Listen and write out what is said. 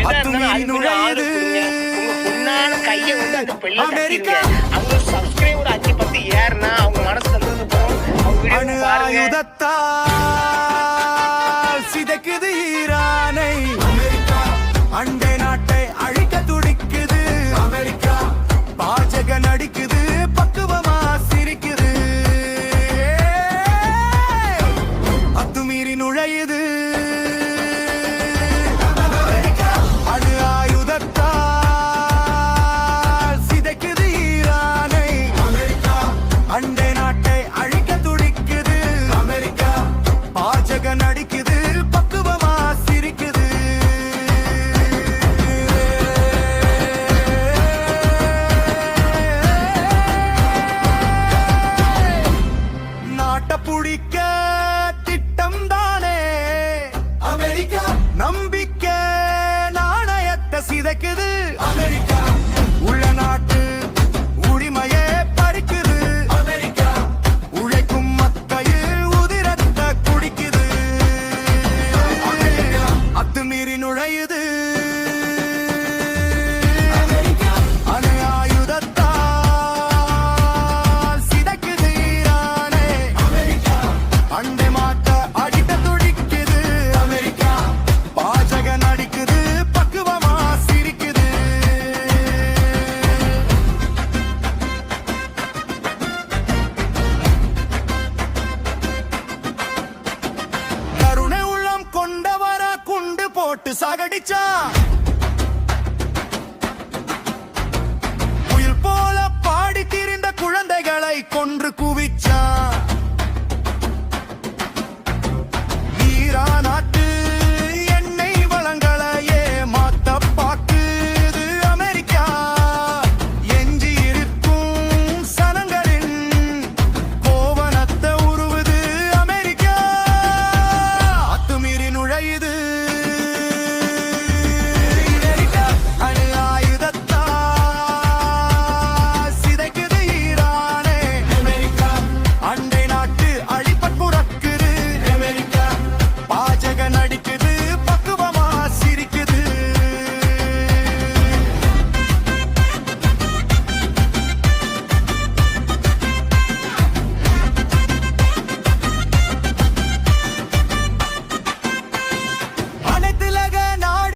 அத்துமீறி நுழையுது America. Subscriber 5-10 ஏறுனா அவங்க மனசு அணு ஆயுதத்தால் சிதைக்குது ஈரானை அமெரிக்கா. அண்டை நாட்டை அழிக்க துடிக்குது அமெரிக்கா. பாஜக நடிக்குது, பக்குவமா சிரிக்குது. அத்துமீறி நுழையுது அணு ஆயுதத்தால் சிதைக்குது ஈரானை அமெரிக்கா. அண்டை நாட்டை அழிக்க துடிக்குது அமெரிக்கா. பாஜக நடிக்குது, பக்குவமா சிரிக்குது. நாட்ட புடிக்க திட்டம் தானே அமெரிக்கா. நம்பிக்கை நாணயத்தை சிதைக்குது அமெரிக்கா. உள்ள நாட்டு உரிமையே பறிக்குது அமெரிக்கா. உழைக்கும் மக்கள் உதிரத்தை குடிக்குது அமெரிக்கா. அத்துமீறி நுழையுது அணு ஆயுதத்தால் சிதைக்குது ஈரானை அமெரிக்கா. அண்டை மாட்ட அடிக்க துடிக்குது அமெரிக்கா. பாஜக நடிக்குது, பக்குவமா சிரிக்குது. கருணை உள்ளம் கொண்டவர குண்டு போட்டு சாகடிச்சா. புயல் போல பாடி திரிந்த குழந்தைகளை கொன்று குவிச்சான்.